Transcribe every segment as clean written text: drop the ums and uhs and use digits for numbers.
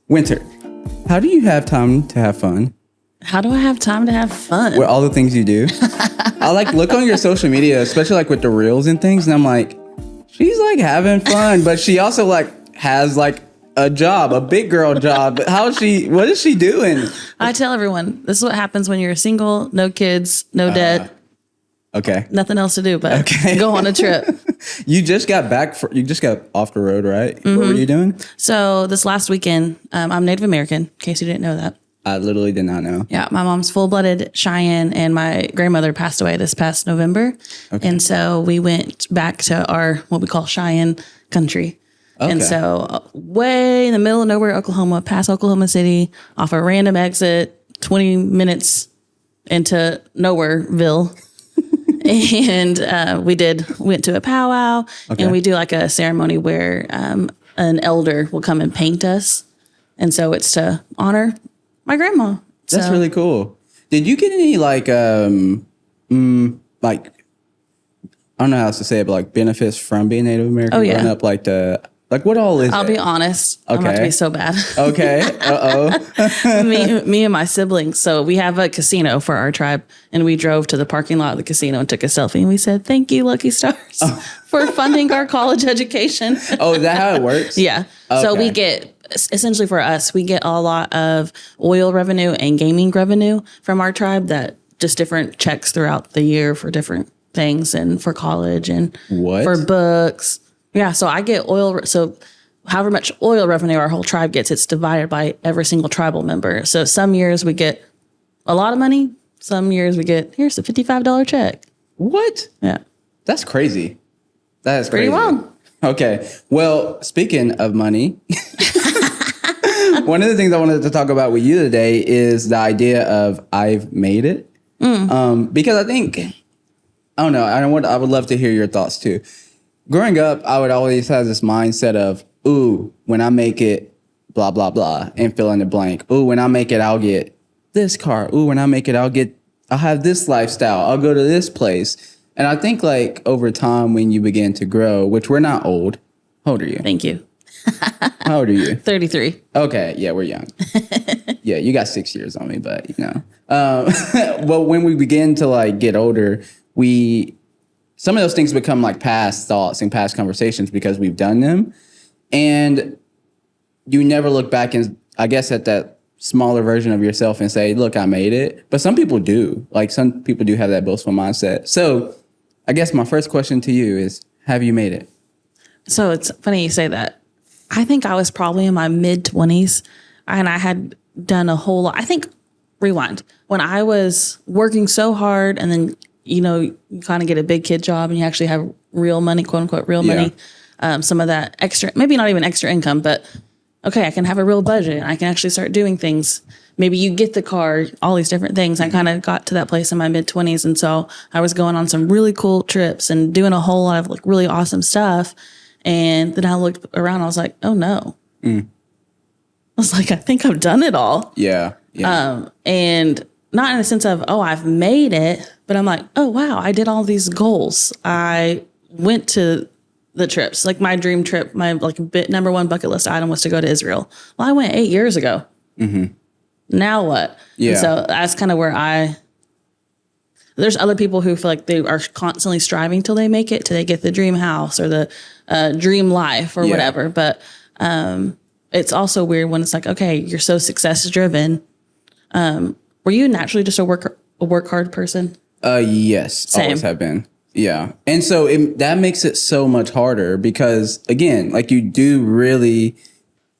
Winter, how do you have time to have fun? How do I have time to have fun? With all the things you do? I look on your social media, especially with the reels and things, and I'm like, she's having fun, but she also has a job, a big girl job. What is she doing? I tell everyone, this is what happens when you're single, no kids, no debt. Okay. Nothing else to do but go on a trip. You just got off the road, right? Mm-hmm. What were you doing? So this last weekend, I'm Native American, in case you didn't know that. I literally did not know. Yeah, my mom's full-blooded Cheyenne, and my grandmother passed away this past November. Okay. And so we went back to our, what we call Cheyenne country. Okay. And so way in the middle of nowhere, Oklahoma, past Oklahoma City, off a random exit, 20 minutes into Nowhereville. And went to a powwow, and we do a ceremony where an elder will come and paint us. And so it's to honor my grandma. That's really cool. Did you get any I don't know how else to say it, but benefits from being Native American growing up? What all is I'll be honest. Okay. I'm about to be so bad. Okay. Uh-oh. me and my siblings. So we have a casino for our tribe, and we drove to the parking lot of the casino and took a selfie, and we said, "Thank you, Lucky Stars, for funding our college education." Oh, is that how it works? Yeah. Okay. So we get, essentially for us, we get a lot of oil revenue and gaming revenue from our tribe, that just different checks throughout the year for different things, and for college and for books. Yeah, so I get oil. So however much oil revenue our whole tribe gets, it's divided by every single tribal member. So some years we get a lot of money. Some years we get, here's a $55 check. What? Yeah. That's crazy. That is crazy. Pretty well. Okay. Well, speaking of money, one of the things I wanted to talk about with you today is the idea of I've made it. Because I think, I don't know, I would love to hear your thoughts too. Growing up, I would always have this mindset of, ooh, when I make it, blah, blah, blah, and fill in the blank. Ooh, when I make it, I'll get this car. Ooh, when I make it, I'll have this lifestyle. I'll go to this place. And I think over time when you begin to grow, which we're not old. How old are you? Thank you. How old are you? 33. Okay. Yeah, we're young. Yeah, you got 6 years on me, but Well, when we begin to get older, some of those things become past thoughts and past conversations because we've done them. And you never look back and I guess at that smaller version of yourself and say, look, I made it. But some people do. Some people do have that boastful mindset. So I guess my first question to you is, have you made it? So it's funny you say that. I think I was probably in my mid-20s and I had done a whole lot. I think, rewind, when I was working so hard and then you kind of get a big kid job and you actually have real money, quote unquote, real money. Some of that extra, maybe not even extra income, but okay, I can have a real budget. I can actually start doing things. Maybe you get the car, all these different things. I kind of got to that place in my mid-20s. And so I was going on some really cool trips and doing a whole lot of really awesome stuff. And then I looked around, I was like, oh no. I was like, I think I've done it all. Yeah. And not in the sense of, oh, I've made it, but I'm like, oh, wow, I did all these goals. I went to the trips, my dream trip, my number one bucket list item was to go to Israel. Well, I went 8 years ago. Mm-hmm. Now what? Yeah. And so that's kind of where there's other people who feel like they are constantly striving till they make it, till they get the dream house or the dream life or whatever. But it's also weird when it's okay, you're so success driven. Were you naturally just a work hard person? Yes. Same. Always have been. Yeah. And so that makes it so much harder because, again, you do really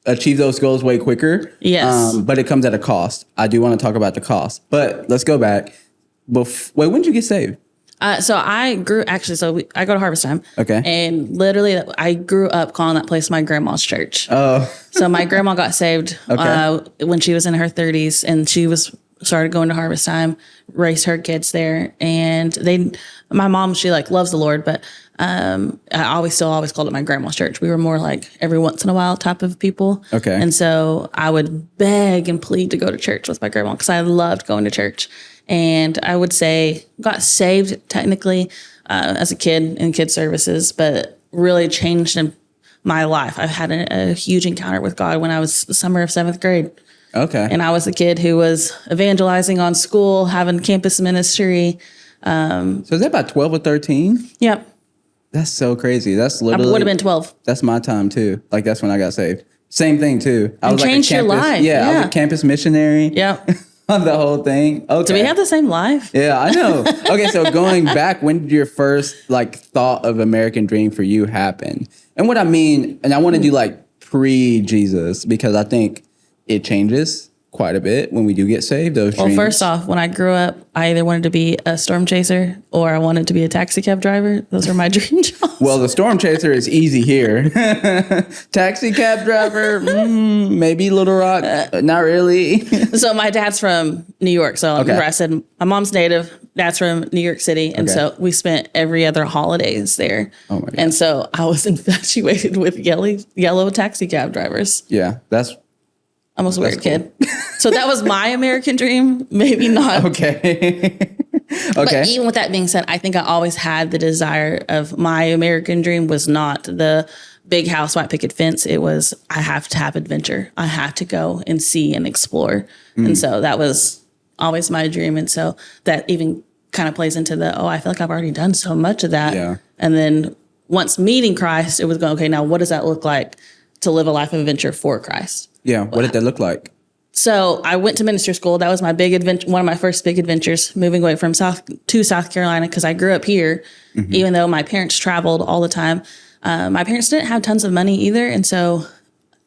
achieve those goals way quicker. Yes. But it comes at a cost. I do want to talk about the cost. But let's go back. Wait, when did you get saved? So I grew, actually, I go to Harvest Time. Okay. And literally, I grew up calling that place my grandma's church. Oh. So my grandma got saved when she was in her 30s, and she started going to Harvest Time, raised her kids there. And my mom, she loves the Lord, but I always called it my grandma's church. We were more every once in a while type of people. Okay. And so I would beg and plead to go to church with my grandma because I loved going to church. And I would say got saved technically as a kid in kids services, but really changed my life. I've had a huge encounter with God when I was the summer of 7th grade. Okay. And I was a kid who was evangelizing on school, having campus ministry. So is that about 12 or 13? Yep. That's so crazy. That's literally. I would have been 12. That's my time too. Like that's when I got saved. Same thing too. I was like changed your life. Yeah, I was a campus missionary. Yep. On the whole thing. Okay. Do we have the same life? Yeah, I know. Okay, so going back, when did your first like thought of American Dream for you happen? And what I mean, and I want to do like pre-Jesus because I think it changes quite a bit when we do get saved. Those dreams. Well, first off, when I grew up, I either wanted to be a storm chaser or I wanted to be a taxi cab driver. Those are my dream jobs. Well, the storm chaser is easy here. Taxi cab driver, maybe Little Rock, not really. So my dad's from New York. So remember I said my mom's native, dad's from New York City. And so we spent every other holidays there. Oh my God. And so I was infatuated with yellow taxi cab drivers. Yeah, I was a weird kid. So that was my American dream. Maybe not. Okay. But even with that being said, I think I always had the desire of my American dream was not the big house, white picket fence. It was, I have to have adventure. I have to go and see and explore. And so that was always my dream. And so that even kind of plays into I feel like I've already done so much of that. Yeah. And then once meeting Christ, it was going, okay, now what does that look like to live a life of adventure for Christ? Yeah. What did that look like? So I went to ministry school. That was my big adventure, one of my first big adventures, moving away from South Carolina, because I grew up here, even though my parents traveled all the time. My parents didn't have tons of money either. And so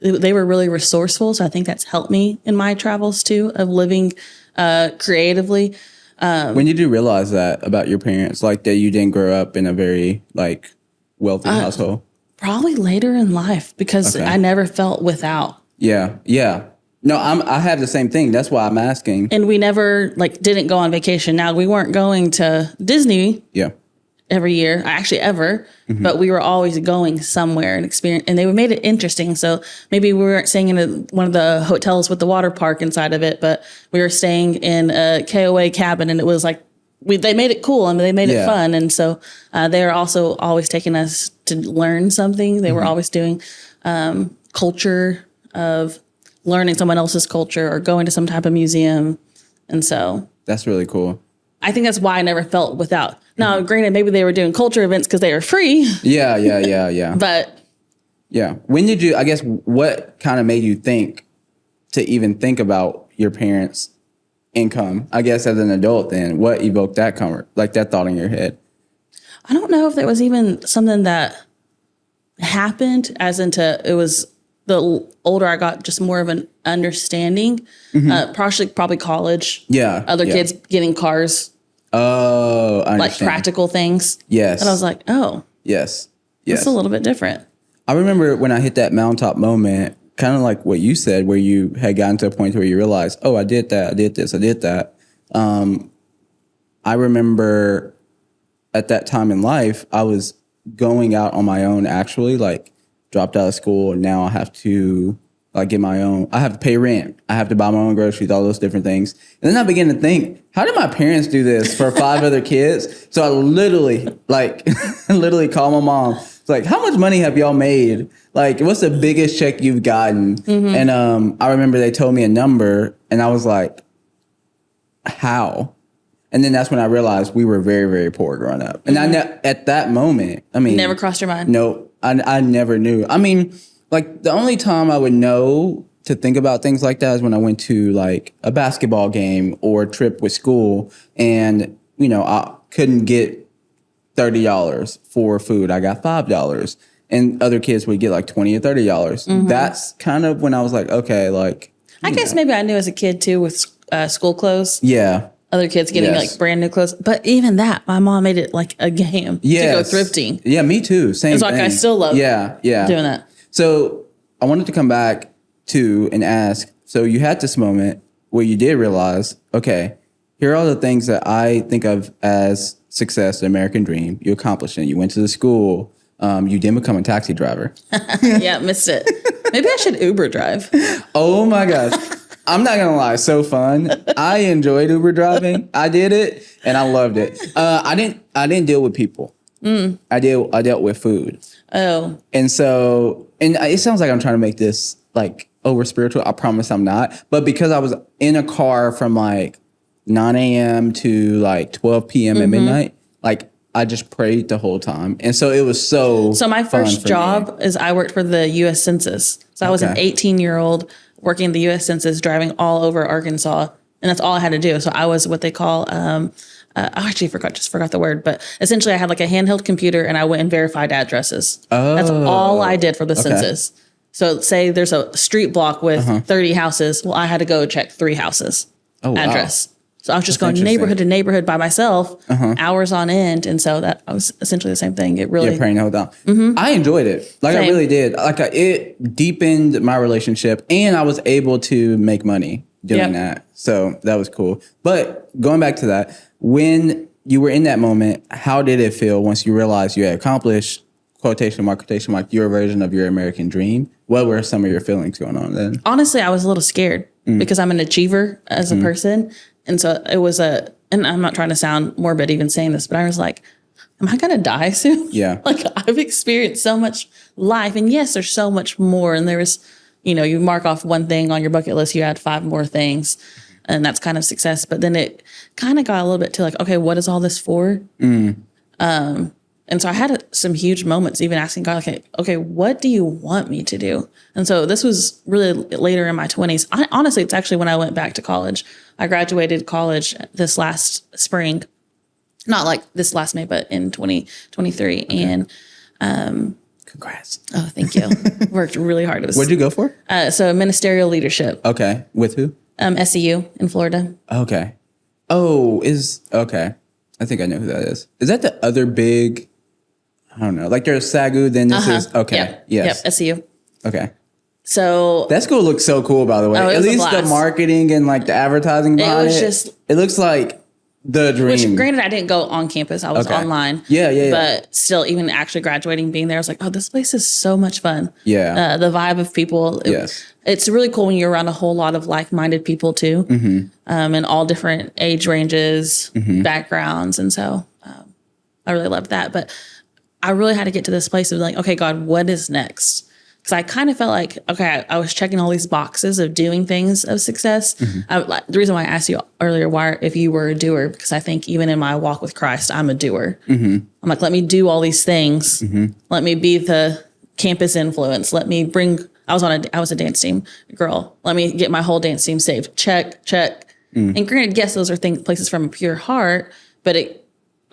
they were really resourceful. So I think that's helped me in my travels too, of living creatively. When did you realize that about your parents, like that you didn't grow up in a very like wealthy household? Probably later in life, because I never felt without. Yeah. Yeah. No, I have the same thing. That's why I'm asking. And we never didn't go on vacation. Now we weren't going to Disney. Yeah. Every year, actually ever, but we were always going somewhere and experience, and they made it interesting. So maybe we weren't staying in one of the hotels with the water park inside of it, but we were staying in a KOA cabin, and it was like they made it cool and they made it fun. And so they were also always taking us to learn something. They were always doing culture of learning someone else's culture or going to some type of museum. And so that's really cool. I think that's why I never felt without. Now, granted, maybe they were doing culture events because they were free. Yeah. But yeah. When did you, I guess, what kind of made you think to even think about your parents' income? I guess as an adult then, what evoked that that thought in your head? I don't know if there was even something that happened as into it was the older I got, just more of an understanding. Probably college. Yeah. Other kids getting cars. Oh, I understand. Like practical things. Yes. And I was like, oh. Yes. It's a little bit different. I remember when I hit that mountaintop moment, kind of like what you said, where you had gotten to a point where you realized, oh, I did that, I did this, I did that. I remember at that time in life, I was going out on my own, actually, like dropped out of school, and now I have to get my own, I have to pay rent, I have to buy my own groceries, all those different things. And then I began to think, how did my parents do this for 5 other kids? So I literally called my mom. It's like, how much money have y'all made? Like, what's the biggest check you've gotten? And I remember they told me a number, and I was like, how? And then that's when I realized we were very, very poor growing up. And at that moment, I mean, never crossed your mind. No, I never knew. I mean, like the only time I would know to think about things like that is when I went to like a basketball game or a trip with school, and I couldn't get $30 for food. I got $5, and other kids would get like $20 or $30. That's kind of when I was like, okay, like I guess maybe I knew as a kid too with school clothes. Yeah. Other kids getting like brand new clothes. But even that, my mom made it like a game to go thrifting. Yeah, me too. Same it's thing. Like I still love doing that. So I wanted to come back to and ask, so you had this moment where you did realize, okay, here are all the things that I think of as success, the American dream. You accomplished it. You went to the school. You didn't become a taxi driver. Yeah, missed it. Maybe I should Uber drive. Oh my gosh. I'm not gonna lie, so fun. I enjoyed Uber driving. I did it and I loved it. I didn't deal with people. I dealt with food. Oh, And so, and it sounds like I'm trying to make this like over spiritual. I promise I'm not. But because I was in a car from like 9 a.m. to like 12 p.m. at midnight, like I just prayed the whole time. And so it was so my first job is I worked for the U.S. Census. So I was an 18-year-old working in the U.S. Census, driving all over Arkansas. And that's all I had to do. So I was what they call, I actually forgot the word, but essentially I had like a handheld computer and I went and verified addresses. Oh. That's all I did for the census. So say there's a street block with 30 houses. Well, I had to go check 3 houses address. Wow. So I was just going neighborhood to neighborhood by myself, hours on end. And so that was essentially the same thing. It really... Yeah, praying the whole time. I enjoyed it. Like I really did. Like it deepened my relationship and I was able to make money doing that. So that was cool. But going back to that, when you were in that moment, how did it feel once you realized you had accomplished, quotation mark, your version of your American dream? What were some of your feelings going on then? Honestly, I was a little scared because I'm an achiever as a person. And so it was and I'm not trying to sound morbid even saying this, but I was like, am I going to die soon? Yeah. Like I've experienced so much life and yes, there's so much more. And there was, you mark off one thing on your bucket list, you add 5 more things and that's kind of success. But then it kind of got a little bit to like, okay, what is all this for? And so I had some huge moments even asking God, okay, what do you want me to do? And so this was really later in my 20s. Honestly, it's actually when I went back to college. I graduated college this last spring, not like this last May, but in 2023. Okay. And congrats. Oh, thank you. Worked really hard. What'd you go for? So ministerial leadership. Okay. With who? SEU in Florida. Okay. Oh, okay. I think I know who that is. Is that the other big, I don't know, like there's SAGU, then this is, okay. Yep. Yes. Yep, SEU. Okay. So that school looks so cool, by the way. At least the marketing and like the advertising behind it. It looks like the dream. Which, granted, I didn't go on campus. I was online. Yeah. But still, even actually graduating, being there, I was like, oh, this place is so much fun. Yeah. The vibe of people. It's really cool when you're around a whole lot of like-minded people too. In all different age ranges, backgrounds. And so I really loved that. But I really had to get to this place of like, okay, God, what is next? Because I kind of felt like, okay, I was checking all these boxes of doing things of success. The reason why I asked you earlier, if you were a doer, because I think even in my walk with Christ, I'm a doer. I'm like, let me do all these things. Let me be the campus influence. Let me bring, I was a dance team girl. Let me get my whole dance team saved. Check. And granted, yes, those are places from a pure heart, but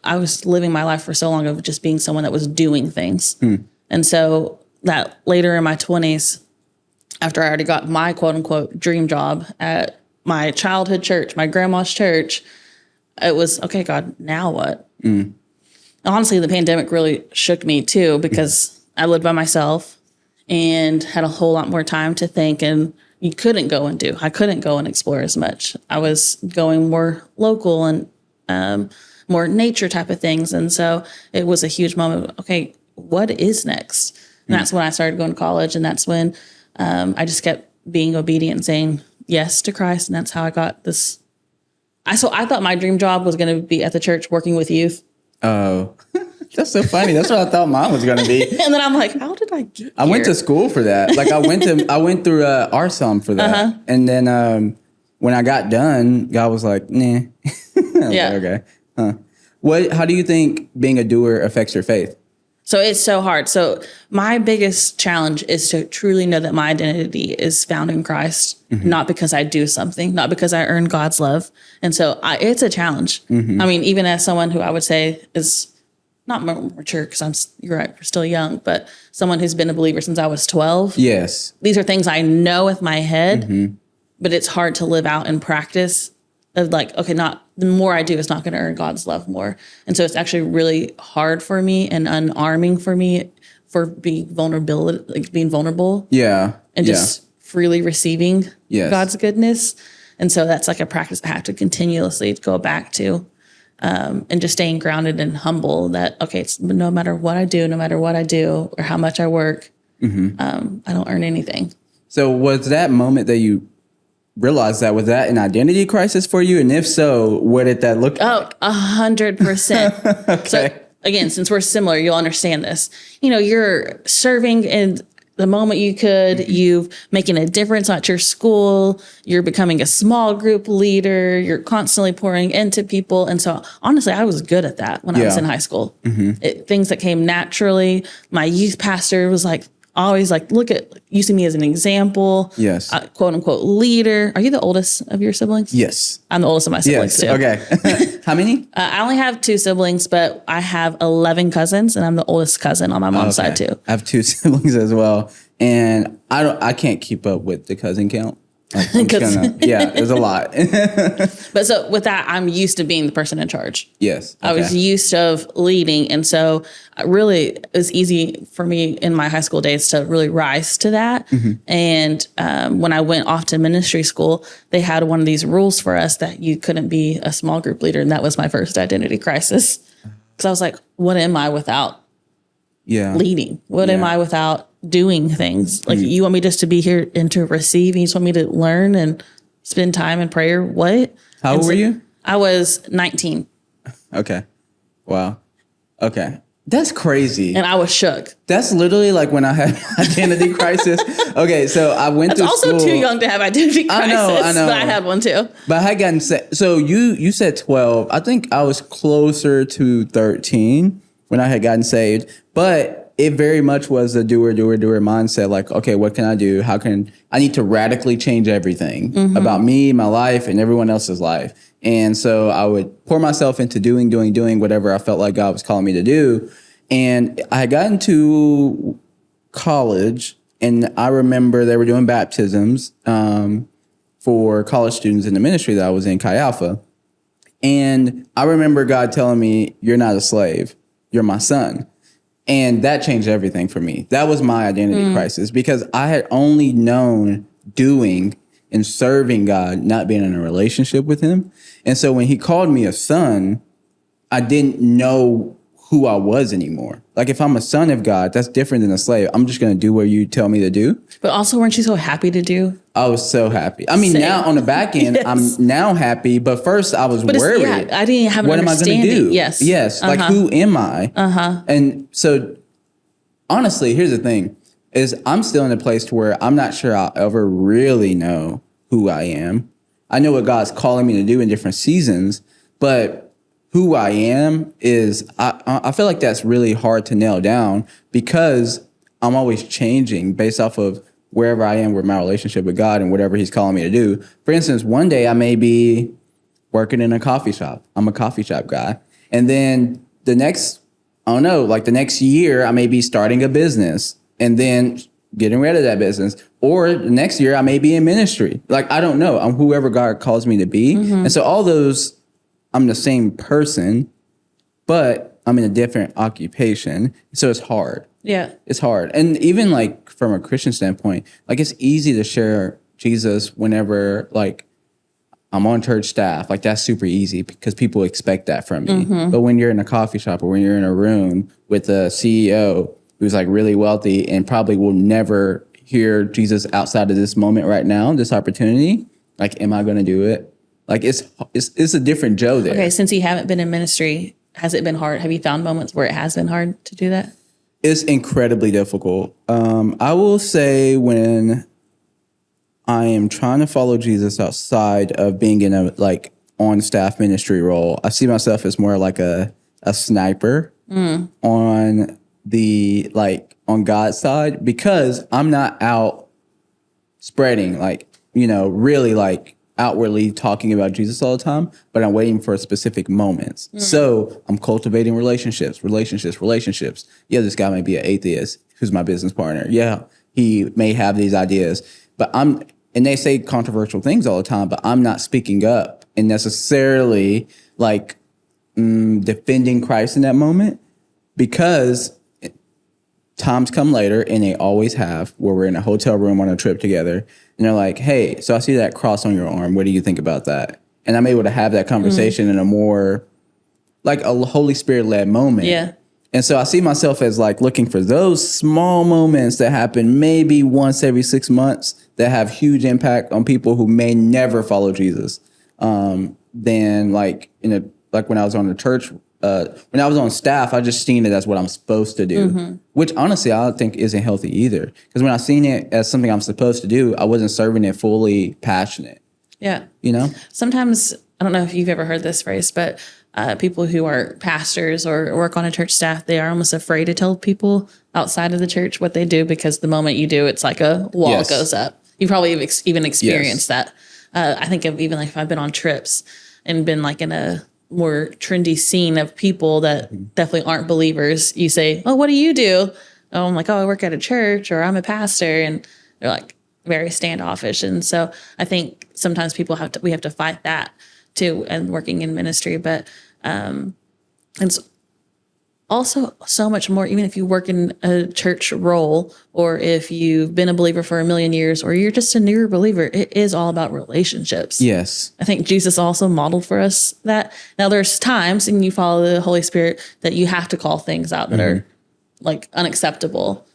I was living my life for so long of just being someone that was doing things. And so that later in my 20s, after I already got my quote unquote dream job at my childhood church, my grandma's church, it was, okay, God, now what? Honestly, the pandemic really shook me too, because I lived by myself and had a whole lot more time to think, and I couldn't go and explore as much. I was going more local and more nature type of things. And so it was a huge moment of, okay, what is next? And that's when I started going to college. And that's when I just kept being obedient and saying yes to Christ. And that's how I got this. I thought my dream job was going to be at the church working with youth. Oh, that's so funny. That's what I thought mine was going to be. And then I'm like, how did I get here? I went to school for that. Like I went through RSOM for that. And then when I got done, God was like, nah. Yeah. Like, okay. How do you think being a doer affects your faith? So it's so hard. So my biggest challenge is to truly know that my identity is found in Christ, not because I do something, not because I earn God's love. And so it's a challenge. I mean, even as someone who I would say is not more mature, because you're right, we're still young, but someone who's been a believer since I was 12. Yes. These are things I know with my head, but it's hard to live out in practice of like, okay, the more I do is not going to earn God's love more. And so it's actually really hard for me and unarming for me for being vulnerable. Yeah. And just freely receiving God's goodness. And so that's like a practice I have to continuously go back to, and just staying grounded and humble that, okay, it's no matter what I do or how much I work, I don't earn anything. So was that moment that you realized that, was that an identity crisis for you? And if so, what did that look like? Oh, 100%. Okay. again, since we're similar, you'll understand this. You're serving in the moment you could, you've making a difference at your school, you're becoming a small group leader, you're constantly pouring into people. And so honestly, I was good at that when I was in high school. Things that came naturally. My youth pastor was always using me as an example. Yes. Quote unquote leader. Are you the oldest of your siblings? Yes. I'm the oldest of my siblings too. Okay. How many? I only have 2 siblings, but I have 11 cousins, and I'm the oldest cousin on my mom's side too. I have 2 siblings as well, and I can't keep up with the cousin count. There's a lot. But so with that, I'm used to being the person in charge. Yes. Okay. I was used to leading. And so really it was easy for me in my high school days to really rise to that. And when I went off to ministry school, they had one of these rules for us that you couldn't be a small group leader. And that was my first identity crisis. Because I was like, what am I without leading? What am I without doing things? You want me just to be here and to receive, and you just want me to learn and spend time in prayer? What? How old were you? I was 19. Okay. Wow. Okay. That's crazy. And I was shook. That's literally like when I had identity crisis. Okay, so I went to school. That's also too young to have identity crisis. I know. But I had one too. But I had gotten so you said 12. I think I was closer to 13 when I had gotten saved. But it very much was a doer mindset. Like, okay, what can I do? How can I need to radically change everything about me, my life, and everyone else's life? And so I would pour myself into doing whatever I felt like God was calling me to do. And I had gotten to college, and I remember they were doing baptisms for college students in the ministry that I was in, Chi Alpha. And I remember God telling me, "You're not a slave. You're my son." And that changed everything for me. That was my identity crisis, because I had only known doing and serving God, not being in a relationship with him. And so when he called me a son, I didn't know who I was anymore. Like, if I'm a son of God, that's different than a slave. I'm just going to do what you tell me to do. But also, weren't you so happy to do? I was so happy. I mean, now on the back end, I'm now happy. But first I was worried. Yeah, I didn't have an what understanding. What am I going to do? Yes. Yes. Like, who am I? And so, honestly, here's the thing, is I'm still in a place to where I'm not sure I'll ever really know who I am. I know what God's calling me to do in different seasons, but who I am is, I feel like that's really hard to nail down, because I'm always changing based off of wherever I am with my relationship with God and whatever he's calling me to do. For instance, one day I may be working in a coffee shop. I'm a coffee shop guy. And then the next year I may be starting a business and then getting rid of that business. Or the next year I may be in ministry. Like, I don't know. I'm whoever God calls me to be. And so all those, I'm the same person, but I'm in a different occupation. So it's hard. Yeah. It's hard. And even like from a Christian standpoint, like, it's easy to share Jesus whenever, like, I'm on church staff. Like, that's super easy because people expect that from me. But when you're in a coffee shop, or when you're in a room with a CEO who's like really wealthy and probably will never hear Jesus outside of this moment right now, this opportunity, like, am I going to do it? Like, it's a different Joe there. Okay, since you haven't been in ministry, has it been hard? Have you found moments where it has been hard to do that? It's incredibly difficult. I will say, when I am trying to follow Jesus outside of being in a like on staff ministry role, I see myself as more like a sniper on the on God's side, because I'm not out spreading really outwardly talking about Jesus all the time, but I'm waiting for specific moments. So I'm cultivating relationships. Yeah, this guy may be an atheist who's my business partner. Yeah, he may have these ideas, and they say controversial things all the time, but I'm not speaking up and necessarily defending Christ in that moment, because times come later, and they always have, where we're in a hotel room on a trip together, and they're like, "Hey, so I see that cross on your arm. What do you think about that?" And I'm able to have that conversation in a more a Holy Spirit led moment. Yeah. And so I see myself as looking for those small moments that happen maybe once every 6 months that have huge impact on people who may never follow Jesus. Then when I was on the church when I was on staff, I just seen it as what I'm supposed to do, which honestly I don't think isn't healthy either. Because when I seen it as something I'm supposed to do, I wasn't serving it fully passionate. Yeah. You know? Sometimes, I don't know if you've ever heard this phrase, but people who are pastors or work on a church staff, they are almost afraid to tell people outside of the church what they do, because the moment you do, it's like a wall goes up. You probably have even experienced that. I think of even like if I've been on trips and been like in a more trendy scene of people that definitely aren't believers, you say, "Oh, what do you do?" Oh, I'm like, "Oh, I work at a church," or "I'm a pastor," and they're like very standoffish. And so I think sometimes we have to fight that too, and working in ministry. But it's also so much more, even if you work in a church role, or if you've been a believer for a million years, or you're just a newer believer, it is all about relationships. Yes. I think Jesus also modeled for us that. Now there's times, and you follow the Holy Spirit, that you have to call things out that are like unacceptable.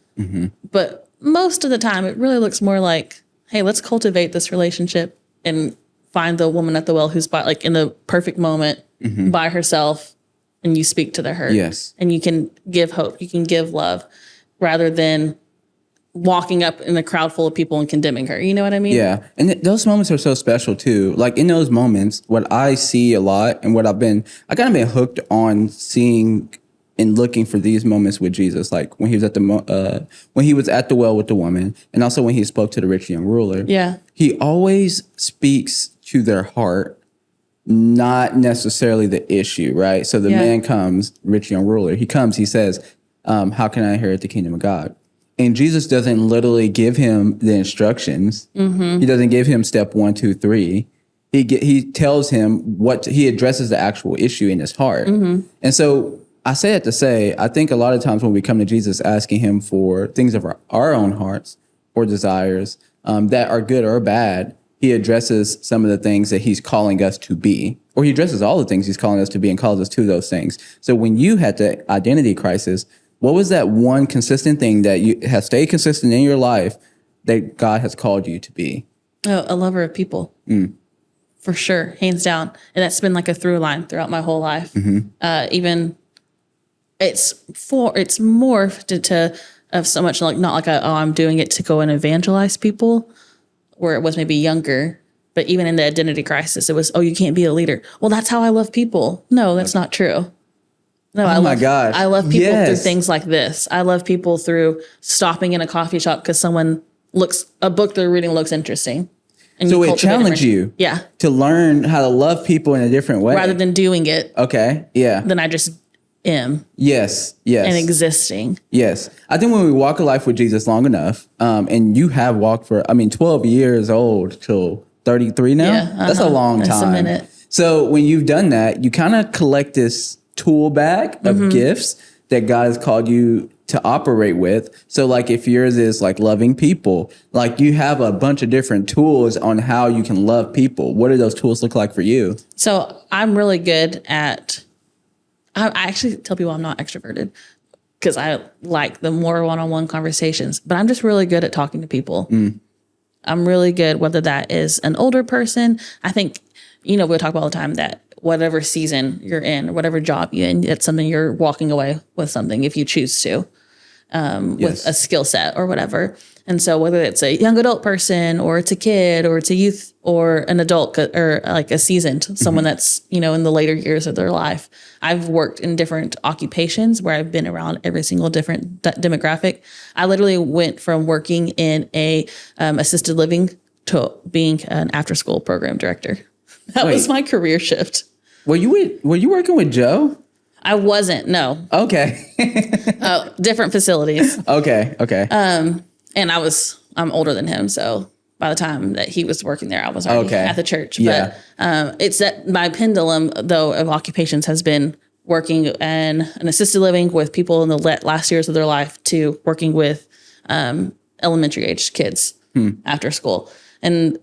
But most of the time it really looks more like, hey, let's cultivate this relationship and find the woman at the well who's by, like in the perfect moment by herself, and you speak to her. Yes. And you can give hope, you can give love, rather than walking up in a crowd full of people and condemning her. You know what I mean? Yeah. And those moments are so special too. Like in those moments, what I see a lot and what I kind of been hooked on seeing and looking for these moments with Jesus, like when he was at the well with the woman, and also when he spoke to the rich young ruler. Yeah. He always speaks to their heart, not necessarily the issue, right? So the man comes, rich young ruler. He comes, he says, how can I inherit the kingdom of God? And Jesus doesn't literally give him the instructions. He doesn't give him step 1, 2, 3. He tells him he addresses the actual issue in his heart. And so I say that to say, I think a lot of times when we come to Jesus asking him for things of our own hearts or desires that are good or bad, he addresses some of the things that he's calling us to be, or he addresses all the things he's calling us to be and calls us to those things. So when you had the identity crisis, what was that one consistent thing that you have stayed consistent in your life that God has called you to be? Oh, a lover of people. For sure, hands down. And that's been like a through line throughout my whole life. Even it's morphed to of so much like, not like I'm doing it to go and evangelize people, where it was maybe younger, but even in the identity crisis, it was, oh, you can't be a leader. Well, that's how I love people. No, that's not true. No, oh my gosh. I love people through things like this. I love people through stopping in a coffee shop because a book they're reading looks interesting. And so it challenged you to learn how to love people in a different way. Rather than doing it. Okay, yeah. Then I just am. Yes. And existing. Yes. I think when we walk a life with Jesus long enough, and you have walked for, 12 years old till 33 now. Yeah, That's a long time. That's a minute. So when you've done that, you kind of collect this tool bag of gifts that God has called you to operate with. So like if yours is like loving people, like you have a bunch of different tools on how you can love people. What do those tools look like for you? So I'm really good at, I actually tell people I'm not extroverted because I like the more one-on-one conversations, but I'm just really good at talking to people. I'm really good, whether that is an older person. I think, we talk about all the time that whatever season you're in, or whatever job you're in, it's something you're walking away with something if you choose to, with a skill set or whatever. And so whether it's a young adult person or it's a kid or it's a youth or an adult or like a seasoned, someone that's, in the later years of their life, I've worked in different occupations where I've been around every single different demographic. I literally went from working in a assisted living to being an after school program director. That was my career shift. Were you working with Joe? I wasn't, no. Okay. Different facilities. Okay. And I'm older than him, so by the time that he was working there, I was already at the church. Yeah. But it's that my pendulum, though, of occupations has been working in an assisted living with people in the last years of their life to working with elementary age kids after school. And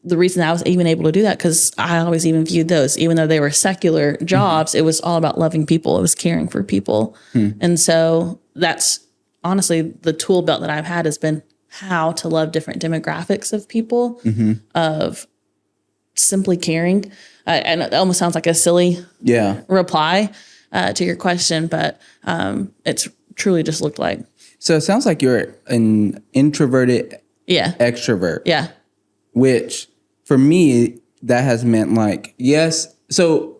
the reason I was even able to do that, because I always even viewed those, even though they were secular jobs, it was all about loving people. It was caring for people. And so that's honestly the tool belt that I've had has been how to love different demographics of people, of simply caring. And it almost sounds like a silly reply, to your question, but it's truly just looked like. So it sounds like you're an introverted extrovert. Yeah. Which for me, that has meant like, yes. So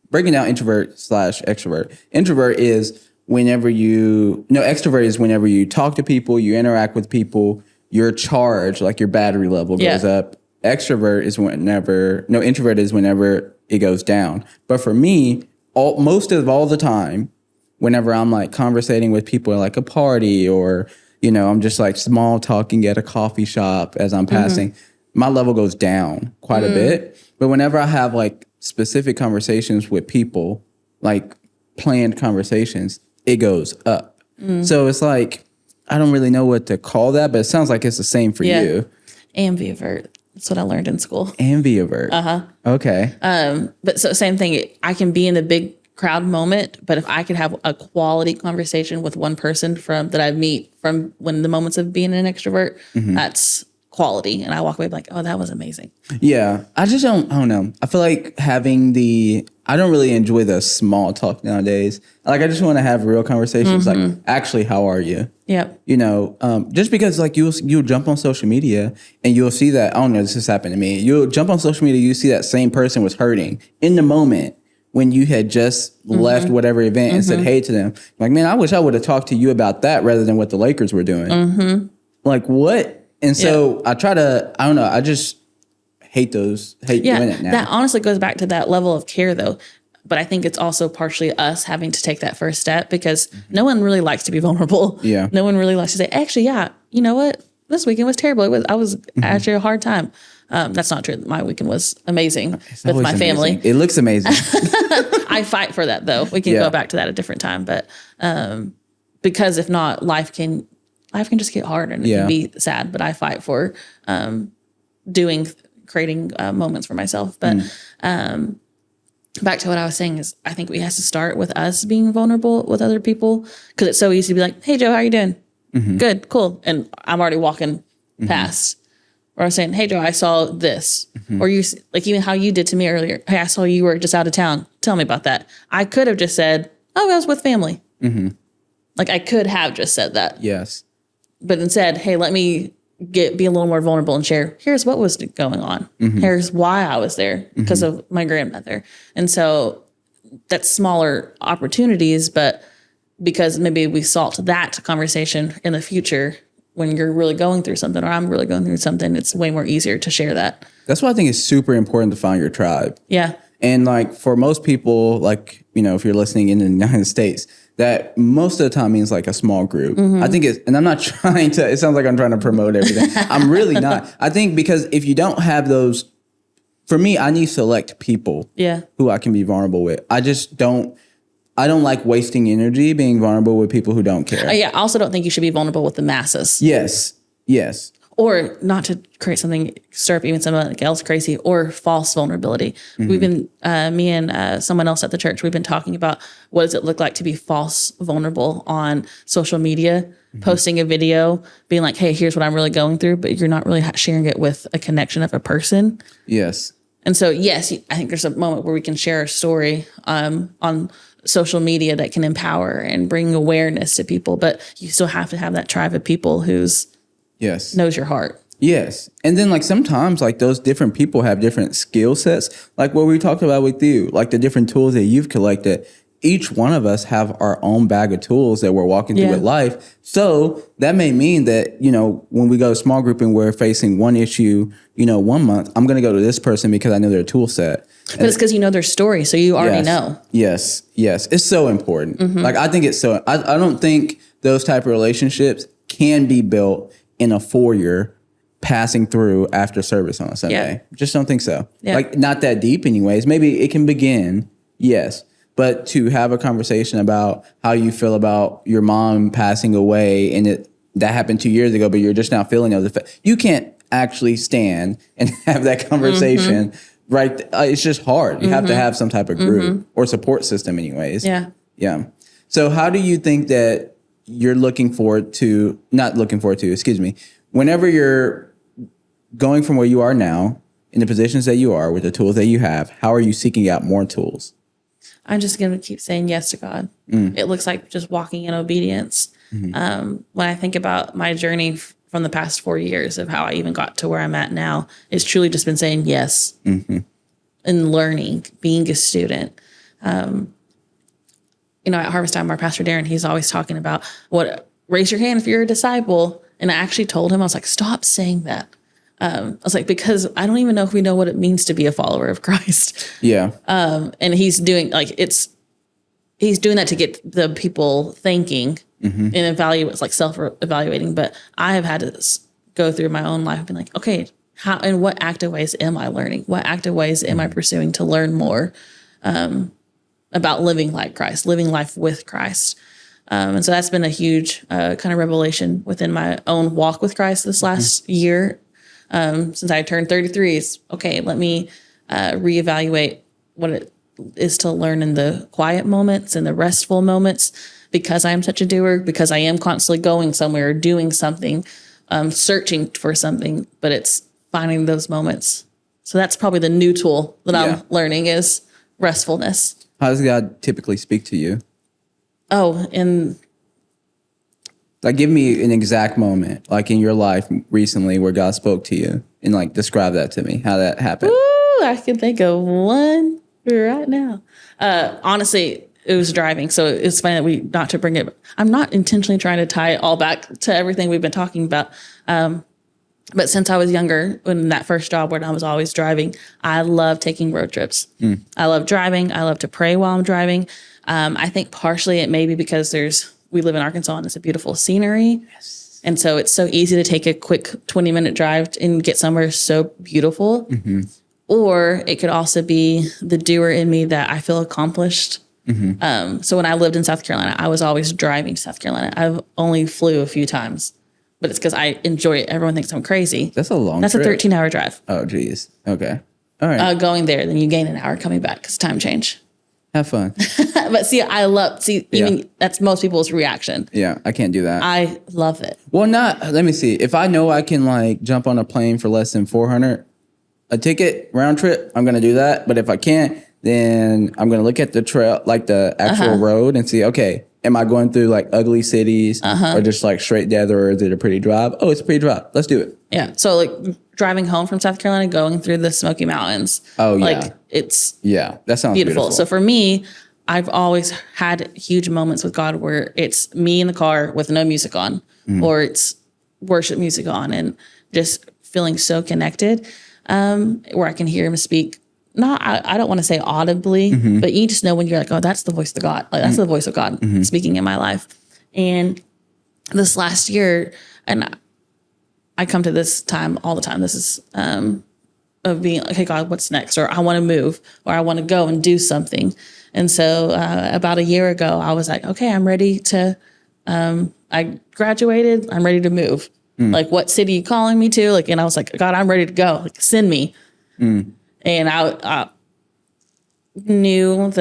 breaking down introvert / extrovert. Introvert is extrovert is whenever you talk to people, you interact with people, your charge, like your battery level goes up. Introvert is whenever it goes down. But for me, most of all the time, whenever I'm like conversating with people at like a party or, I'm just like small talking at a coffee shop as I'm passing, my level goes down quite a bit. But whenever I have like specific conversations with people, like planned conversations, it goes up. So it's like, I don't really know what to call that, but it sounds like it's the same for you. Ambivert. That's what I learned in school. Ambivert. Okay. But so same thing. I can be in a big crowd moment, but if I could have a quality conversation with one person that I meet from when the moments of being an extrovert, that's quality. And I walk away like, oh, that was amazing. Yeah. I don't know. I feel like I don't really enjoy the small talk nowadays. Like, I just want to have real conversations. Like, actually, how are you? Yep. Just because like you'll jump on social media and you'll see that, I don't know, this has happened to me. You'll jump on social media, you see that same person was hurting in the moment when you had just left whatever event and said hey to them. Like, man, I wish I would have talked to you about that rather than what the Lakers were doing. Like, what? And so I try to, I don't know, I just hate doing it now. That honestly goes back to that level of care though. But I think it's also partially us having to take that first step because no one really likes to be vulnerable. Yeah. No one really likes to say, actually, you know what? This weekend was terrible. I was actually a hard time. That's not true. My weekend was amazing with my family. It looks amazing. I fight for that though. We can go back to that at a different time. But because if not, life can just get hard and it can be sad. But I fight for creating moments for myself. But back to what I was saying is I think we have to start with us being vulnerable with other people because it's so easy to be like, hey, Joe, how are you doing? Good, cool. And I'm already walking past. Or I was saying, hey, Joe, I saw this. Or you, like even how you did to me earlier. Hey, I saw you were just out of town. Tell me about that. I could have just said, oh, I was with family. Like I could have just said that. Yes. But instead, hey, let me be a little more vulnerable and share, here's what was going on. Here's why I was there because of my grandmother. And so that's smaller opportunities, but because maybe we salt that conversation in the future when you're really going through something or I'm really going through something, it's way more easier to share that. That's why I think it's super important to find your tribe. Yeah. And like for most people, like, if you're listening in the United States, that most of the time means like a small group. I think and I'm not trying to, it sounds like I'm trying to promote everything. I'm really not. I think because if you don't have those, for me, I need select people who I can be vulnerable with. I don't like wasting energy being vulnerable with people who don't care. I also don't think you should be vulnerable with the masses. Yes. Or not to create something, stir up even someone else crazy, or false vulnerability. We've been, me and someone else at the church, we've been talking about what does it look like to be false vulnerable on social media, posting a video, being like, hey, here's what I'm really going through, but you're not really sharing it with a connection of a person. Yes. And so, yes, I think there's a moment where we can share a story on social media that can empower and bring awareness to people, but you still have to have that tribe of people who's knows your heart. Yes. And then like sometimes like those different people have different skill sets, like what we talked about with you, like the different tools that you've collected. Each one of us have our own bag of tools that we're walking through with life. So that may mean that, when we go to small group and we're facing one issue, 1 month, I'm going to go to this person because I know their tool set. But it's because you know their story. So you already know. Yes. It's so important. Like, I think it's so, I don't think those type of relationships can be built in a foyer passing through after service on a Sunday. Just don't think so. Like, not that deep anyways. Maybe it can begin. Yes. But to have a conversation about how you feel about your mom passing away and that happened 2 years ago, but you're just now feeling those effects. You can't actually stand and have that conversation, right? It's just hard. You have to have some type of group or support system anyways. Yeah. So how do you think that you're whenever you're going from where you are now in the positions that you are with the tools that you have, how are you seeking out more tools? I'm just going to keep saying yes to God. It looks like just walking in obedience. When I think about my journey from the past 4 years of how I even got to where I'm at now, it's truly just been saying yes and learning, being a student. At Harvest Time, our pastor Darren, he's always talking about raise your hand if you're a disciple. And I actually told him, I was like, stop saying that. I was like, because I don't even know if we know what it means to be a follower of Christ. Yeah. And he's doing he's doing that to get the people thinking and evaluate, like self-evaluating. But I have had to go through my own life and be like, okay, how and what active ways am I learning? What active ways am I pursuing to learn more about living like Christ, living life with Christ? And so that's been a huge kind of revelation within my own walk with Christ this last year. Since I turned 33, it's okay, let me reevaluate what it is to learn in the quiet moments and the restful moments, because I am such a doer, because I am constantly going somewhere, doing something, searching for something, but it's finding those moments. So that's probably the new tool that I'm learning is restfulness. How does God typically speak to you? Oh, and like, give me an exact moment, like in your life recently, where God spoke to you, and like describe that to me, how that happened. Ooh, I can think of one right now. Honestly, it was driving, so it's funny that not to bring it. I'm not intentionally trying to tie it all back to everything we've been talking about. But since I was younger, when that first job when I was always driving, I love taking road trips. I love driving. I love to pray while I'm driving. I think partially it may be because we live in Arkansas and it's a beautiful scenery. Yes. And so it's so easy to take a quick 20-minute drive and get somewhere so beautiful. Or it could also be the doer in me that I feel accomplished. So when I lived in South Carolina, I was always driving to South Carolina. I've only flew a few times, but it's because I enjoy it. Everyone thinks I'm crazy. That's a long That's trip. a 13-hour drive. Oh, geez. Okay. All right. Going there, then you gain an hour coming back because time change. Have fun. But even that's most people's reaction. Yeah, I can't do that. I love it. Well, let me see. If I know I can like jump on a plane for less than 400 a ticket round trip, I'm going to do that. But if I can't, then I'm going to look at the trail, like the actual road, and see, okay, am I going through like ugly cities or just like straight dead, or is it a pretty drive? Oh, it's a pretty drive. Let's do it. Yeah. So like driving home from South Carolina, going through the Smoky Mountains. Oh, yeah. Like that sounds beautiful. So for me, I've always had huge moments with God where it's me in the car with no music on, or it's worship music on, and just feeling so connected, where I can hear him speak. I don't want to say audibly, but you just know when you're like, oh, that's the voice of God. Like that's the voice of God speaking in my life. And this last year, and I come to this time all the time. This is of being like, hey, God, what's next? Or I want to move, or I want to go and do something. And so about a year ago, I was like, okay, I'm ready to, I graduated. I'm ready to move. Like, what city are you calling me to? Like, and I was like, God, I'm ready to go. Like, send me. And I knew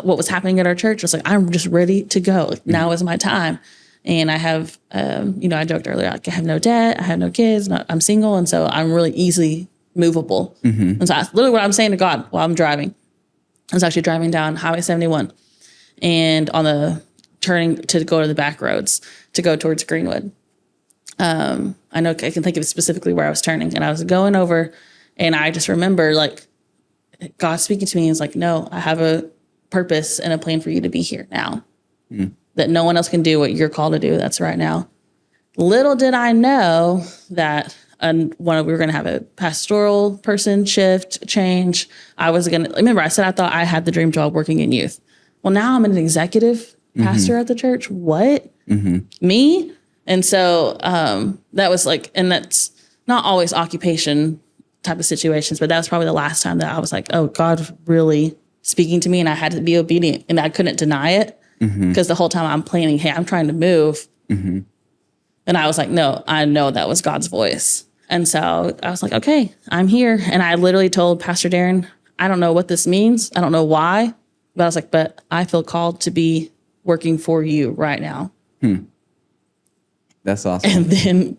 what was happening at our church. I was like, I'm just ready to go. Like, now is my time. And I have, I joked earlier, like, I have no debt, I have no kids, I'm single. And so I'm really easily movable. And so that's literally what I'm saying to God while I'm driving. I was actually driving down Highway 71 and on the turning to go to the back roads to go towards Greenwood. I know I can think of specifically where I was turning, and I was going over, and I just remember like God speaking to me. Is like, no, I have a purpose and a plan for you to be here now. That no one else can do what you're called to do. That's right now. Little did I know that we were going to have a pastoral person shift change. I was going to remember. I said I thought I had the dream job working in youth. Well, now I'm an executive pastor at the church. What? Me? And so that was like, and that's not always occupation type of situations, but that was probably the last time that I was like, oh, God really speaking to me, and I had to be obedient, and I couldn't deny it because the whole time I'm planning, hey, I'm trying to move. And I was like, no, I know that was God's voice. And so I was like, okay, I'm here. And I literally told Pastor Darren, I don't know what this means. I don't know why, but I was like, but I feel called to be working for you right now. That's awesome. And then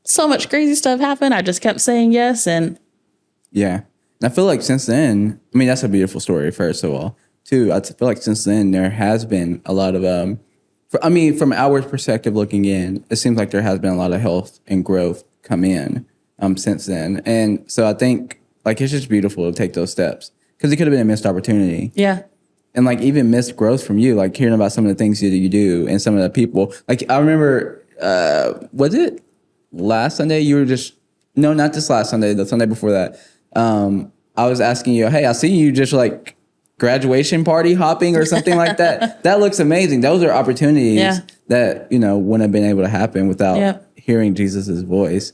so much crazy stuff happened. I just kept saying yes. And yeah, and I feel like since then, I mean, that's a beautiful story, first of all. too, I feel like since then there has been a lot of from outward perspective looking in, it seems like there has been a lot of health and growth come in since then. And so I think like it's just beautiful to take those steps because it could have been a missed opportunity. Yeah. And like even missed growth from you, like hearing about some of the things that you do and some of the people. Like I remember, was it last Sunday? You were no, not this last Sunday, the Sunday before that. I was asking you, hey, I see you just like graduation party hopping or something like that. That looks amazing. Those are opportunities that, wouldn't have been able to happen without hearing Jesus's voice.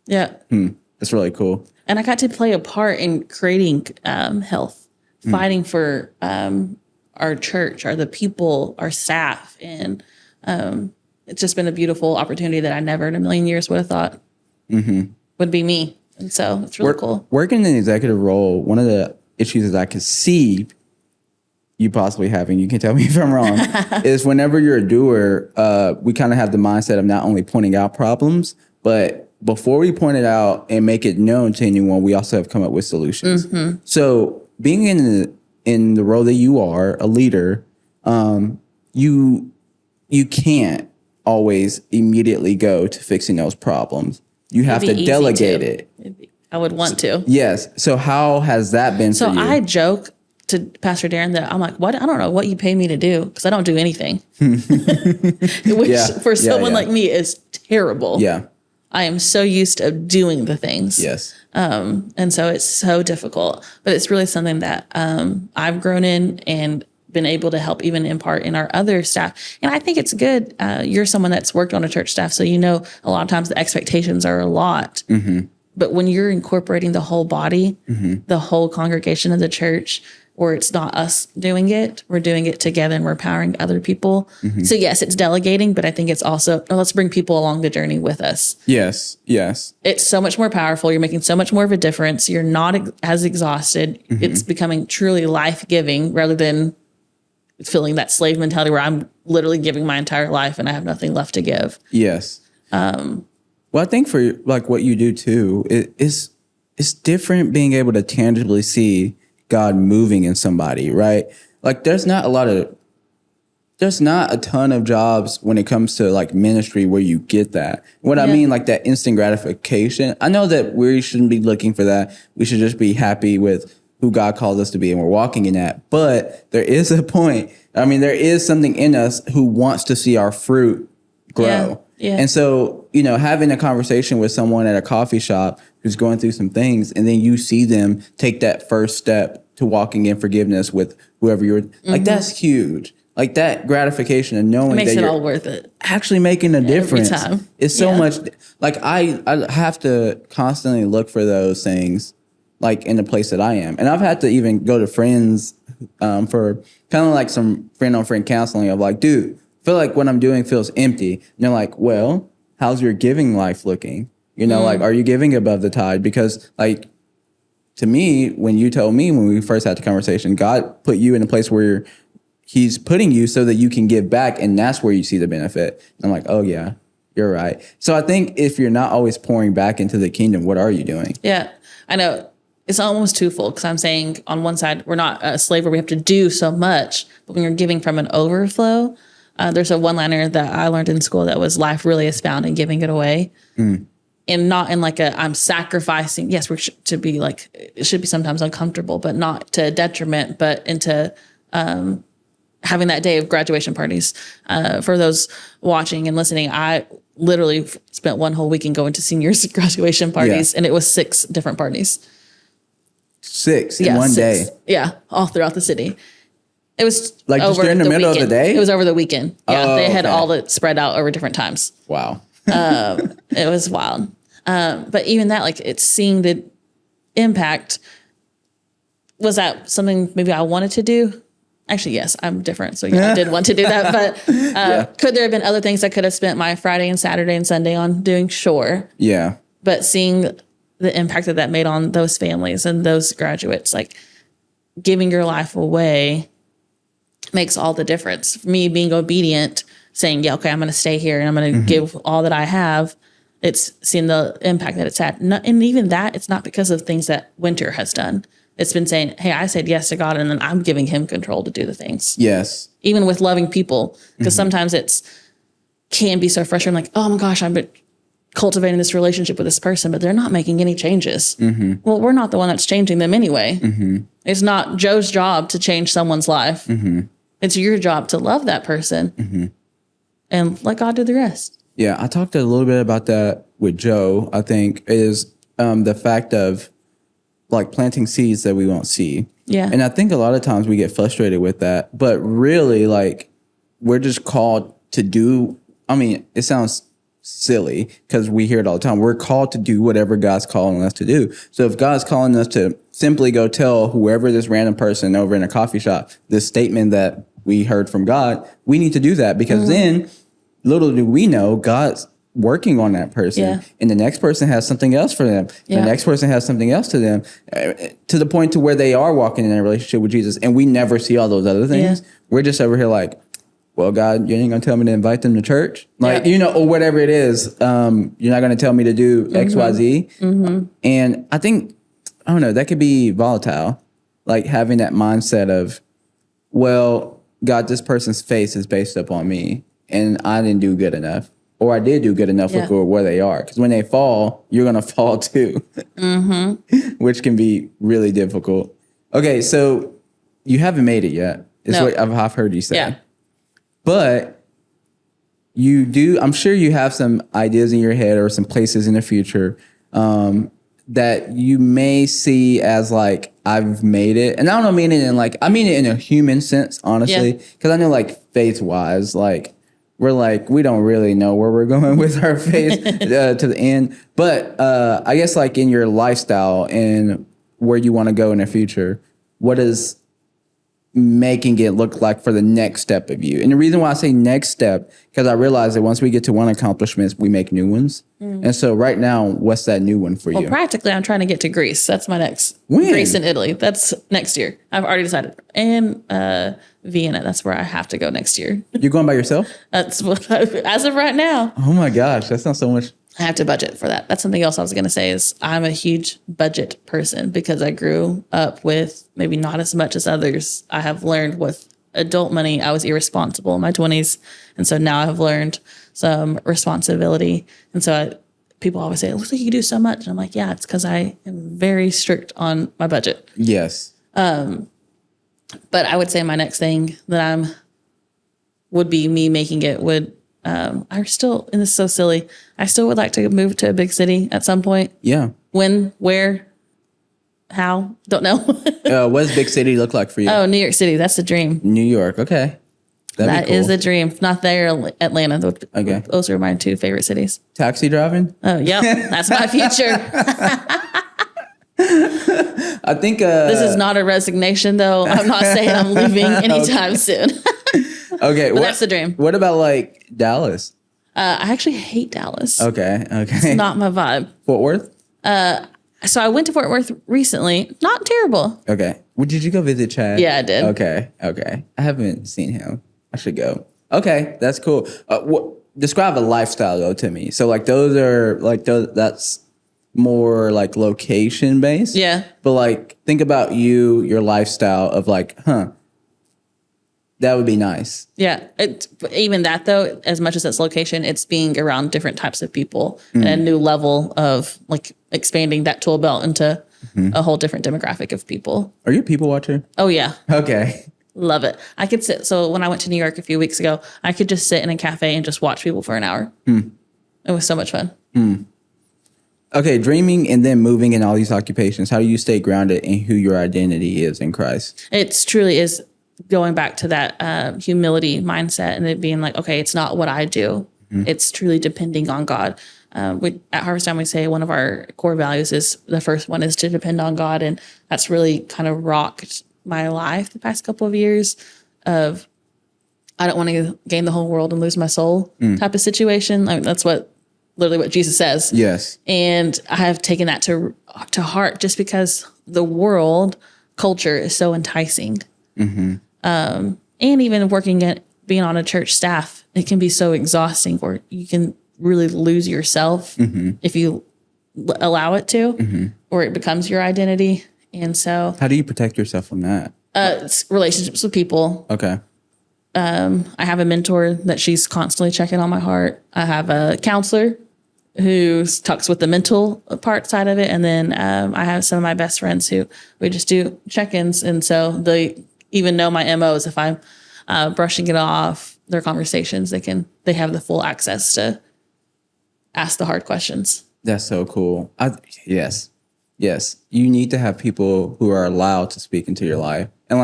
Yeah. That's really cool. And I got to play a part in creating health, fighting for our church, the people, our staff. And it's just been a beautiful opportunity that I never in a million years would have thought would be me. And so it's really cool. Working in an executive role, one of the issues that I could see you possibly having, you can tell me if I'm wrong, is whenever you're a doer, we kind of have the mindset of not only pointing out problems, but before we point it out and make it known to anyone, we also have come up with solutions. So being in the role that you are, a leader, you can't always immediately go to fixing those problems. You have to delegate it. I would want to. Yes. So how has that been for you? So I joke to Pastor Darren that I'm like, what? I don't know what you pay me to do because I don't do anything. Which for someone like me is terrible. Yeah. I am so used to doing the things. Yes. And so it's so difficult, but it's really something that I've grown in and been able to help even impart in our other staff. And I think it's good. You're someone that's worked on a church staff, so a lot of times the expectations are a lot. But when you're incorporating the whole body, the whole congregation of the church, where it's not us doing it, we're doing it together and we're empowering other people. So yes, it's delegating, but I think it's also, let's bring people along the journey with us. Yes. It's so much more powerful. You're making so much more of a difference. You're not as exhausted. It's becoming truly life-giving rather than feeling that slave mentality where I'm literally giving my entire life and I have nothing left to give. Yes. Well, I think for like what you do too, it's different being able to tangibly see God moving in somebody, right? Like there's not a ton of jobs when it comes to like ministry where you get that. What I mean, like that instant gratification. I know that we shouldn't be looking for that. We should just be happy with who God calls us to be and we're walking in that. But there is a point. I mean, there is something in us who wants to see our fruit grow. Yeah. And so, having a conversation with someone at a coffee shop who's going through some things, and then you see them take that first step to walking in forgiveness with whoever you're like, that's huge. Like that gratification of knowing makes that it you're all worth it. Actually making a difference. Every time. It's so much like I have to constantly look for those things like in the place that I am. And I've had to even go to friends for kind of like some friend on friend counseling of like, dude, I feel like what I'm doing feels empty. And they're like, well, how's your giving life looking? Like, are you giving above the tide? Because like, to me, when you told me when we first had the conversation, God put you in a place where he's putting you so that you can give back. And that's where you see the benefit. And I'm like, oh yeah, you're right. So I think if you're not always pouring back into the kingdom, what are you doing? Yeah, I know. It's almost twofold because I'm saying on one side, we're not a slave where we have to do so much, but when you're giving from an overflow, there's a one-liner that I learned in school that was life really is found in giving it away. And not in like I'm sacrificing. Yes, we should to be like, it should be sometimes uncomfortable, but not to detriment, but into having that day of graduation parties. For those watching and listening, I literally spent one whole weekend going to seniors graduation parties and it was 6 different parties. 6 in one day? Yeah, all throughout the city. It was like just during the middle of the day? It was over the weekend. Yeah, they had all it spread out over different times. Wow. It was wild. But even that, like it's seeing the impact. Was that something maybe I wanted to do? Actually, yes, I'm different. So I did want to do that. But could there have been other things I could have spent my Friday and Saturday and Sunday on doing? Sure. Yeah. But seeing the impact that made on those families and those graduates, like giving your life away makes all the difference. Me being obedient, saying, yeah, okay, I'm going to stay here and I'm going to give all that I have. It's seeing the impact that it's had. And even that, it's not because of things that Winter has done. It's been saying, hey, I said yes to God, and then I'm giving him control to do the things. Yes. Even with loving people, because sometimes can be so frustrating. Like, oh my gosh, I've been cultivating this relationship with this person, but they're not making any changes. Well, we're not the one that's changing them anyway. It's not Joe's job to change someone's life. It's your job to love that person and let God do the rest. Yeah, I talked a little bit about that with Joe, I think, is the fact of like planting seeds that we won't see. Yeah. And I think a lot of times we get frustrated with that. But really, like, we're just called to do, I mean, it sounds silly because we hear it all the time. We're called to do whatever God's calling us to do. So if God's calling us to simply go tell whoever this random person over in a coffee shop this statement that we heard from God, we need to do that because then little do we know God's working on that person and the next person has something else for them. The next person has something else to them to the point to where they are walking in a relationship with Jesus and we never see all those other things. We're just over here like, well, God, you ain't gonna tell me to invite them to church, like or whatever it is. You're not gonna tell me to do X, Y, Z. And I think I don't know that could be volatile, like having that mindset of, well, God, this person's face is based upon me, and I didn't do good enough, or I did do good enough. Look where they are, because when they fall, you're gonna fall too, which can be really difficult. Okay, so you haven't made it yet. Is what I've heard you say. Yeah. But you do, I'm sure you have some ideas in your head or some places in the future that you may see as like, I've made it. And I don't mean it in like, I mean it in a human sense, honestly. Because I know like faith wise, like we don't really know where we're going with our faith to the end. But I guess like in your lifestyle and where you want to go in the future, what is making it look like for the next step of you? And the reason why I say next step, because I realize that once we get to one accomplishment, we make new ones. And so right now, what's that new one for you? Well, practically, I'm trying to get to Greece. That's my next. When? Greece and Italy. That's next year. I've already decided. And Vienna. That's where I have to go next year. You're going by yourself? That's what as of right now. Oh my gosh, that's not so much. I have to budget for that. That's something else I was going to say is I'm a huge budget person because I grew up with maybe not as much as others. I have learned with adult money, I was irresponsible in my 20s. And so now I've learned some responsibility. And so people always say, it looks like you do so much. And I'm like, yeah, it's because I am very strict on my budget. Yes. But I would say my next thing that would be me making it would, I still, and this is so silly, I still would like to move to a big city at some point. Yeah. When, where, how, don't know. What does big city look like for you? Oh, New York City. That's the dream. New York. Okay. That is the dream. Not there, Atlanta. Okay. Those are my two favorite cities. Taxi driving? Oh, yep. That's my future. I think... this is not a resignation, though. I'm not saying I'm leaving anytime soon. Okay. But that's the dream. What about like Dallas? I actually hate Dallas. Okay. It's not my vibe. Fort Worth? So I went to Fort Worth recently. Not terrible. Okay. Well, did you go visit Chad? Yeah, I did. Okay. I haven't seen him. I should go. Okay. That's cool. Describe a lifestyle though to me. So like that's more like location based. Yeah. But like think about your lifestyle of like, that would be nice. Yeah. Even that, though, as much as it's location, it's being around different types of people and a new level of like expanding that tool belt into a whole different demographic of people. Are you a people watcher? Oh, yeah. Okay. Love it. I could sit. So when I went to New York a few weeks ago, I could just sit in a cafe and just watch people for an hour. It was so much fun. Okay. Dreaming and then moving in all these occupations. How do you stay grounded in who your identity is in Christ? It truly is going back to that humility mindset and it being like, okay, it's not what I do. It's truly depending on God. At Harvest Time, we say one of our core values is the first one is to depend on God. And that's really kind of rocked my life the past couple of years of, I don't want to gain the whole world and lose my soul type of situation. Like, that's literally what Jesus says. Yes. And I have taken that to heart just because the world culture is so enticing. And even being on a church staff, it can be so exhausting or you can really lose yourself if you allow it to, or it becomes your identity. And so How do you protect yourself from that? it's relationships with people. Okay. I have a mentor that she's constantly checking on my heart. I have a counselor who talks with the mental part side of it. And then I have some of my best friends who we just do check-ins. And so they even know my MOs. If I'm brushing it off, their conversations, they have the full access to ask the hard questions. That's so cool. Yes. You need to have people who are allowed to speak into your life. And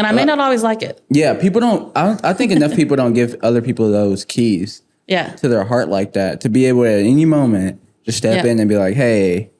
I may not always like it. Yeah, people don't. I think enough people don't give other people those keys. Yeah. To their heart like that, to be able to, at any moment, just step in and be like, hey,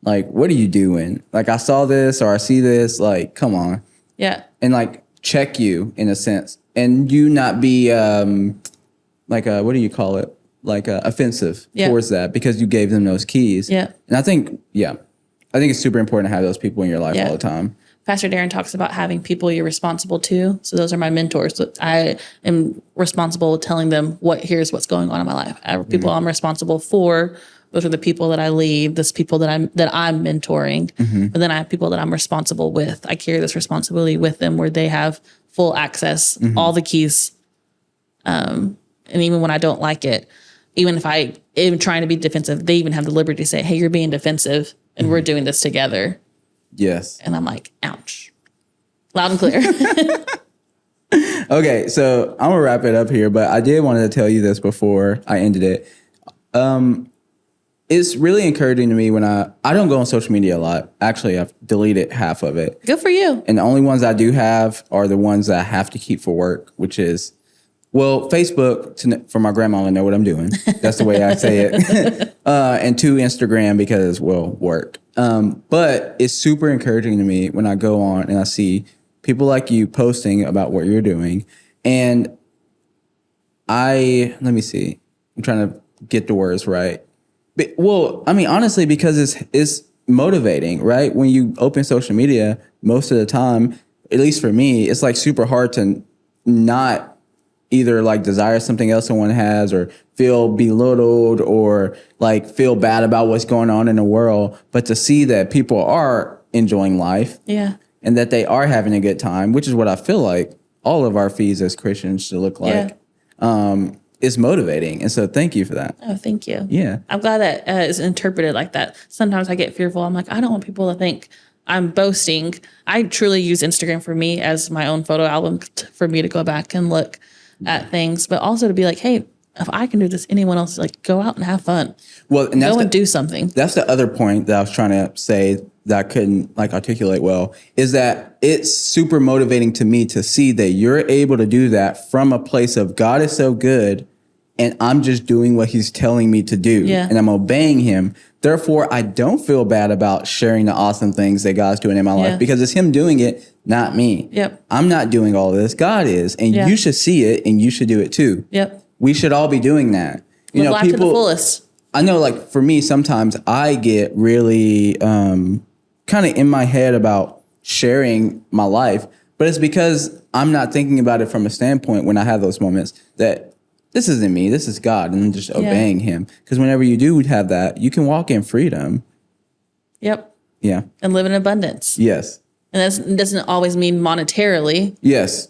like, what are you doing? Like, I saw this or I see this, like, come on. Yeah. And like check you in a sense, and you not be what do you call it? Like offensive towards that because you gave them those keys. Yeah. And I think it's super important to have those people in your life all the time. Pastor Darren talks about having people you're responsible to. So those are my mentors. So I am responsible with telling them here's what's going on in my life. I have people I'm responsible for. Those are the people that I lead. Those people that I'm mentoring. But then I have people that I'm responsible with. I carry this responsibility with them where they have full access, all the keys. And even when I don't like it, even if I am trying to be defensive, they even have the liberty to say, hey, you're being defensive and we're doing this together. Yes. And I'm like, ouch. Loud and clear. Okay, so I'm going to wrap it up here, but I did want to tell you this before I ended it. It's really encouraging to me when I don't go on social media a lot. Actually, I've deleted half of it. Good for you. And the only ones I do have are the ones that I have to keep for work, which is, well, Facebook for my grandma to know what I'm doing. That's the way I say it. And 2, Instagram because, well, work. But it's super encouraging to me when I go on and I see people like you posting about what you're doing. And let me see. I'm trying to get the words right. But, well, I mean, honestly, because it's motivating, right? When you open social media, most of the time, at least for me, it's like super hard to not either like desire something else someone has or feel belittled or like feel bad about what's going on in the world. But to see that people are enjoying life and that they are having a good time, which is what I feel like all of our feeds as Christians should look like, is motivating. And so thank you for that. Oh, thank you. Yeah. I'm glad that it's interpreted like that. Sometimes I get fearful. I'm like, I don't want people to think I'm boasting. I truly use Instagram for me as my own photo album for me to go back and look at things, but also to be like, hey, if I can do this, anyone else, like, go out and have fun. Well, and go and do something. That's the other point that I was trying to say that I couldn't like articulate well, is that it's super motivating to me to see that you're able to do that from a place of God is so good and I'm just doing what he's telling me to do and I'm obeying him. Therefore, I don't feel bad about sharing the awesome things that God's doing in my life because it's him doing it, not me. Yep. I'm not doing all this. God is. And you should see it and you should do it too. Yep. We should all be doing that. Live life to the fullest. I know, like, for me, sometimes I get really kind of in my head about sharing my life, but it's because I'm not thinking about it from a standpoint when I have those moments that this isn't me, this is God, and I'm just obeying him. Because whenever you do have that, you can walk in freedom. Yep. Yeah. And live in abundance. Yes. And that doesn't always mean monetarily. Yes.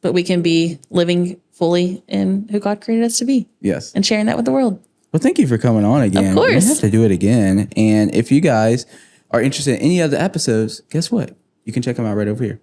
But we can be living fully in who God created us to be. Yes. And sharing that with the world. Well, thank you for coming on again. Of course. We have to do it again. And if you guys are interested in any other episodes, guess what? You can check them out right over here.